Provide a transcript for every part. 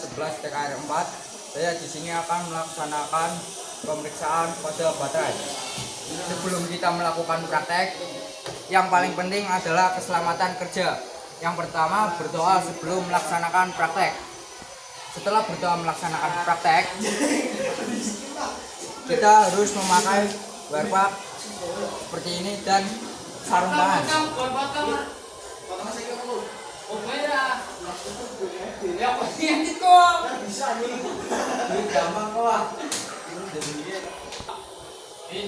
11 TKR 4. Saya di sini akan melaksanakan pemeriksaan pada baterai. Sebelum kita melakukan praktek, yang paling penting adalah keselamatan kerja. Yang pertama, berdoa sebelum melaksanakan praktek. Setelah berdoa melaksanakan praktek, kita harus memakai wear pack seperti ini dan sarung tangan.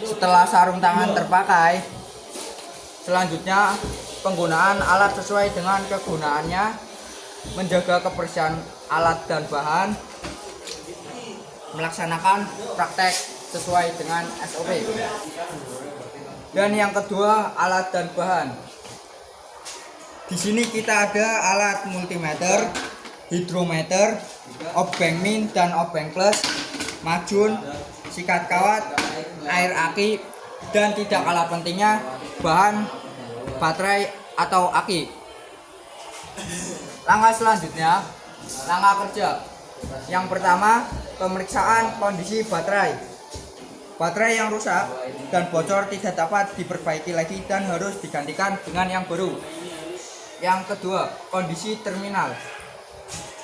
Setelah sarung tangan terpakai, selanjutnya penggunaan alat sesuai dengan kegunaannya, menjaga kebersihan alat dan bahan, melaksanakan praktek sesuai dengan SOP. Dan yang kedua, alat dan bahan. Di sini kita ada alat multimeter, hidrometer, obeng min dan obeng plus, majun, sikat kawat, air aki, dan tidak kalah pentingnya bahan baterai atau aki. Langkah selanjutnya, langkah kerja. Yang pertama, pemeriksaan kondisi baterai. Baterai yang rusak dan bocor tidak dapat diperbaiki lagi dan harus digantikan dengan yang baru. Yang kedua, kondisi terminal.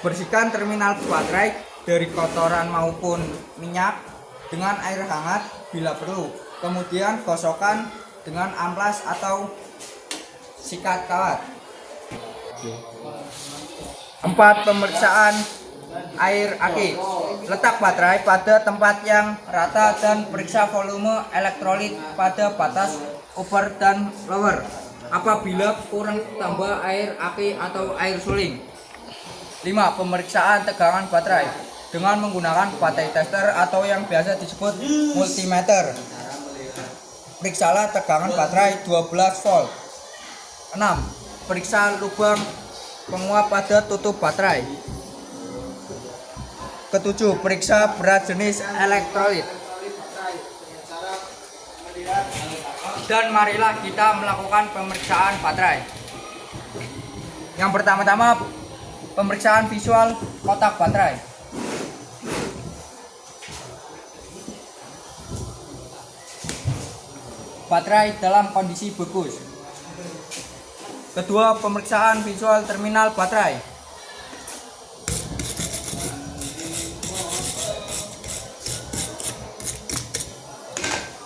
Bersihkan terminal baterai dari kotoran maupun minyak dengan air hangat bila perlu. Kemudian gosokkan dengan amplas atau sikat kawat. 4. Pemeriksaan air aki. Letak baterai pada tempat yang rata dan periksa volume elektrolit pada batas upper dan lower. Apabila kurang, tambah air aki atau air suling. 5. Pemeriksaan tegangan baterai dengan menggunakan baterai tester atau yang biasa disebut multimeter. Periksalah tegangan baterai 12 volt. 6. Periksa lubang penguap pada tutup baterai. Ketujuh, periksa berat jenis elektrolit. Dan marilah kita melakukan pemeriksaan baterai. Yang pertama-tama, pemeriksaan visual kotak baterai. Baterai dalam kondisi bagus. Kedua, pemeriksaan visual terminal baterai.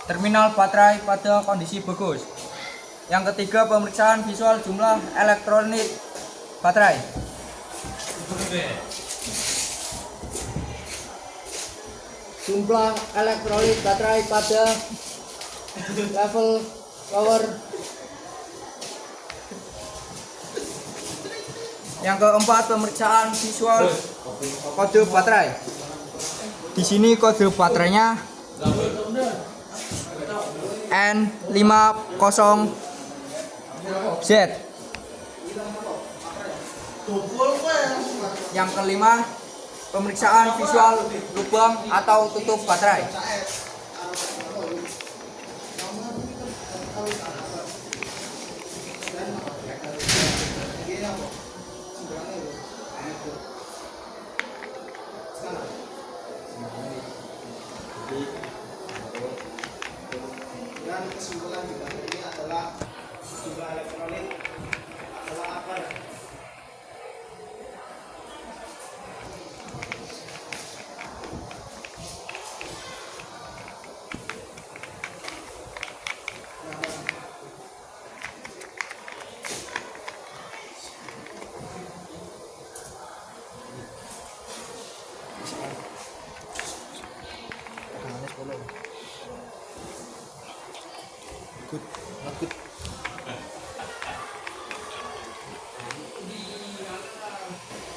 Terminal baterai pada kondisi bagus. Yang ketiga, pemeriksaan visual jumlah elektrolit baterai. Jumlah elektrolit baterai pada level lower. Yang keempat, pemeriksaan visual kode baterai. Di sini kode baterainya N50Z. Yang kelima, pemeriksaan visual lubang atau tutup baterai. Dan kesimpulan juga ini adalah jumlah elektrolit adalah apa?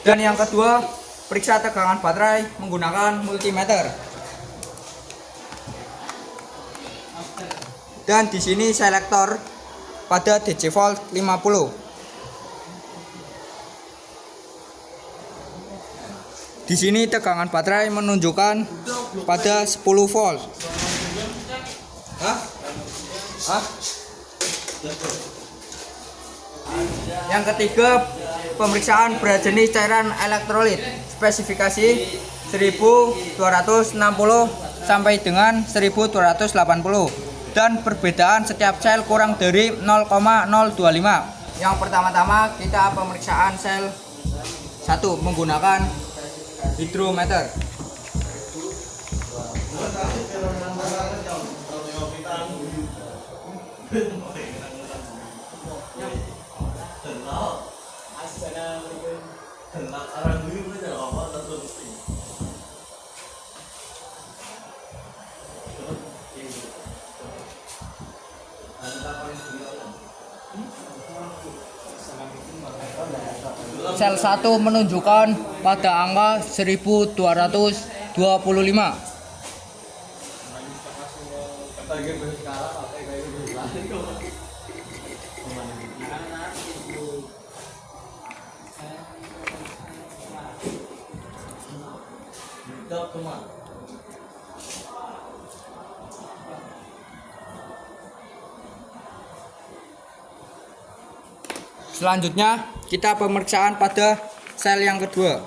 Dan yang kedua, periksa tegangan baterai menggunakan multimeter. Dan di sini selektor pada DC volt 50. Di sini tegangan baterai menunjukkan pada 10 volt. Yang ketiga, pemeriksaan berat jenis cairan elektrolit. spesifikasi 1260 sampai dengan 1280 dan perbedaan setiap sel kurang dari 0,025. Yang pertama-tama kita pemeriksaan sel 1 menggunakan hidrometer. Sel 1 menunjukkan pada angka 1225. Selanjutnya kita pemeriksaan pada sel yang kedua.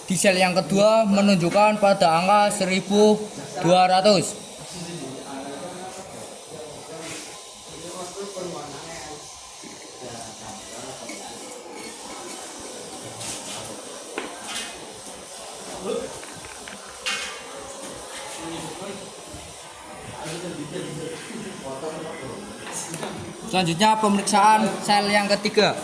Di sel yang kedua menunjukkan pada angka 1200. Selanjutnya pemeriksaan sel yang ketiga.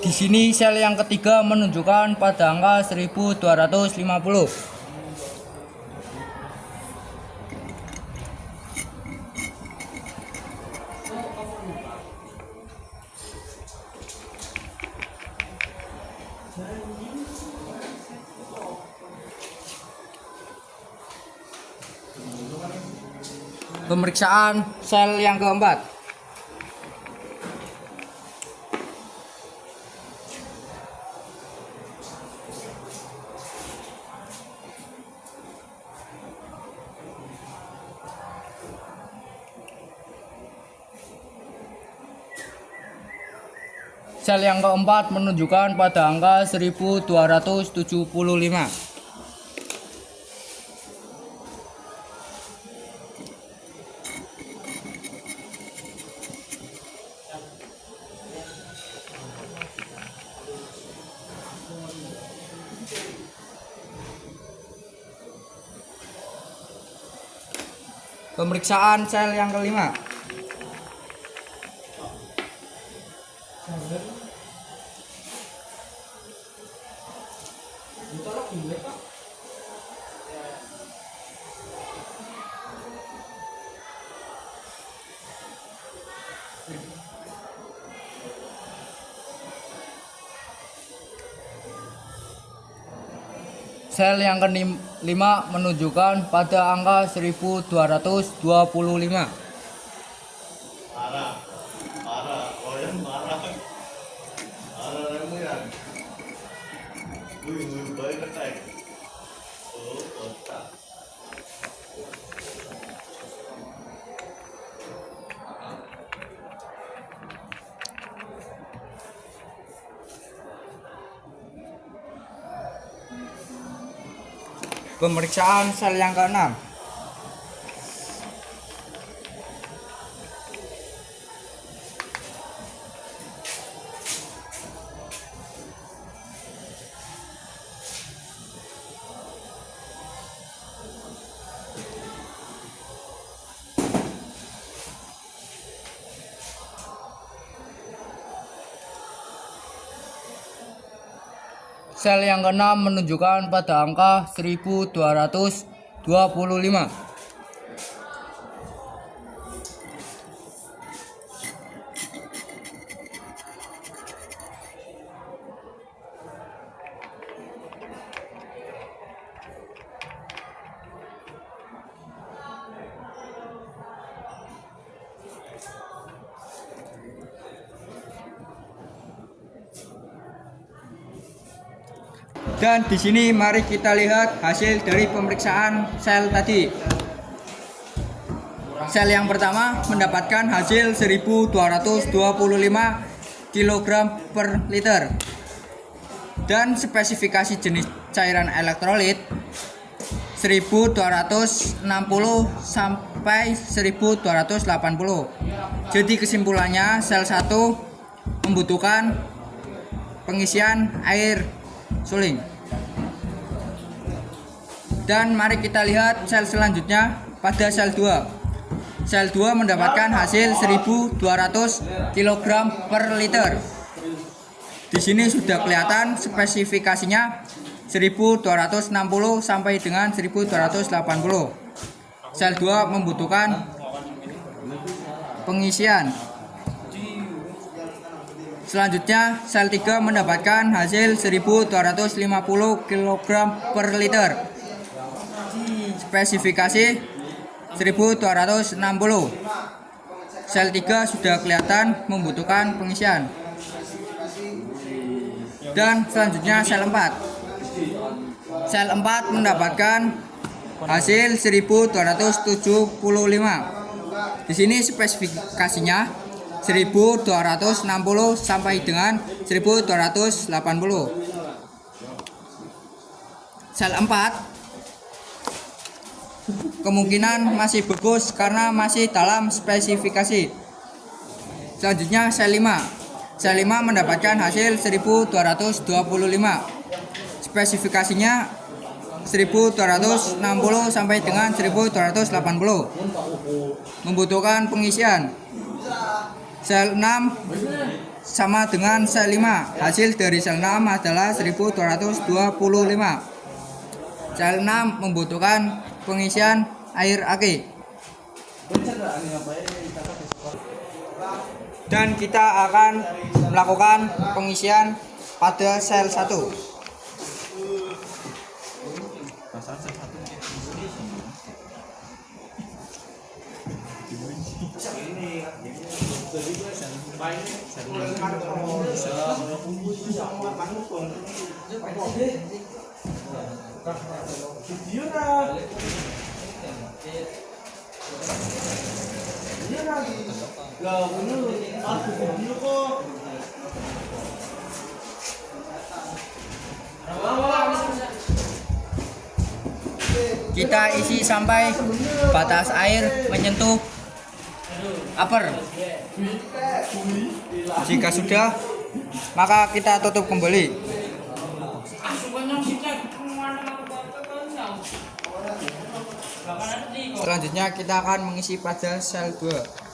Di sini sel yang ketiga menunjukkan pada angka 1250. Pemeriksaan sel yang keempat. Sel yang keempat menunjukkan pada angka 1275. Pemeriksaan sel yang kelima. Sel yang kelima menunjukkan pada angka 1225. Pemeriksaan sel yang keenam. Sel yang keenam menunjukkan pada angka 1225. Dan di sini mari kita lihat hasil dari pemeriksaan sel tadi. Sel yang pertama mendapatkan hasil 1225 kg per liter. Dan spesifikasi jenis cairan elektrolit 1260 sampai 1280. Jadi kesimpulannya sel 1 membutuhkan pengisian air suling. Dan mari kita lihat sel selanjutnya pada sel 2. Sel 2 mendapatkan hasil 1200 kg per liter. Di sini sudah kelihatan spesifikasinya 1260 sampai dengan 1280. Sel 2 membutuhkan pengisian. Selanjutnya sel 3 mendapatkan hasil 1250 kg per liter. Spesifikasi 1260. Sel 3 sudah kelihatan membutuhkan pengisian. Dan selanjutnya sel 4. Sel 4 mendapatkan hasil 1275. Di sini spesifikasinya 1260 sampai dengan 1280. Sel 4 kemungkinan masih bagus karena masih dalam spesifikasi. Selanjutnya sel 5. Sel 5 mendapatkan hasil 1225. Spesifikasinya 1260 sampai dengan 1280. Membutuhkan pengisian. Sel 6 sama dengan sel 5. Hasil dari sel 6 adalah 1225. Sel 6 membutuhkan pengisian air aki. Dan kita akan melakukan pengisian pada sel 1. Kita isi sampai batas air menyentuh upper. Jika sudah, maka kita tutup kembali. Selanjutnya kita akan mengisi pada sel 2.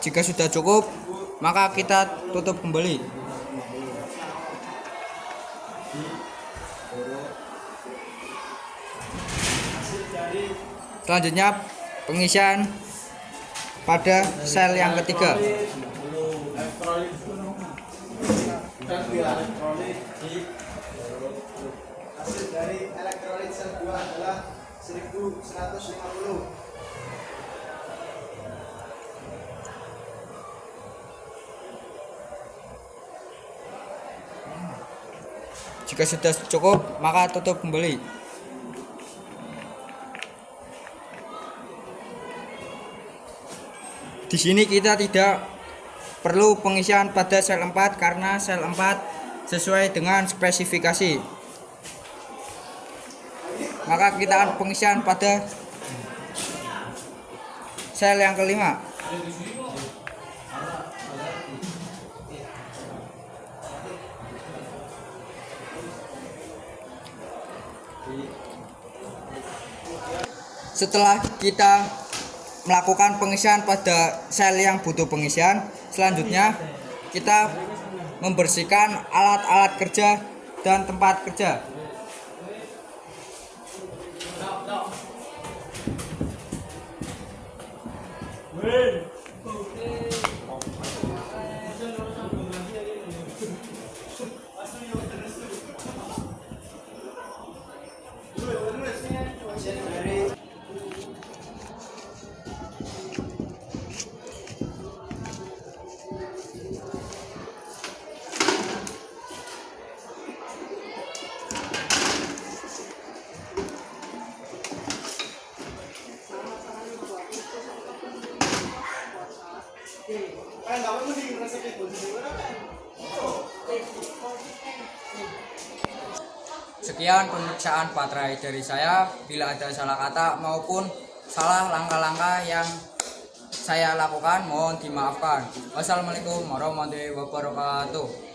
Jika sudah cukup, maka kita tutup kembali. Selanjutnya pengisian pada sel yang ketiga. Hasil dari elektrolit sel 2 adalah 1150. Jika sudah cukup, maka tutup kembali. Di sini kita tidak perlu pengisian pada sel 4 karena sel 4 sesuai dengan spesifikasi. Maka kita akan pengisian pada sel yang kelima. Setelah kita melakukan pengisian pada sel yang butuh pengisian, selanjutnya kita membersihkan alat-alat kerja dan tempat kerja. Sekian pemeriksaan baterai dari saya. Bila ada salah kata maupun salah langkah-langkah yang saya lakukan, mohon dimaafkan. Wassalamualaikum warahmatullahi wabarakatuh.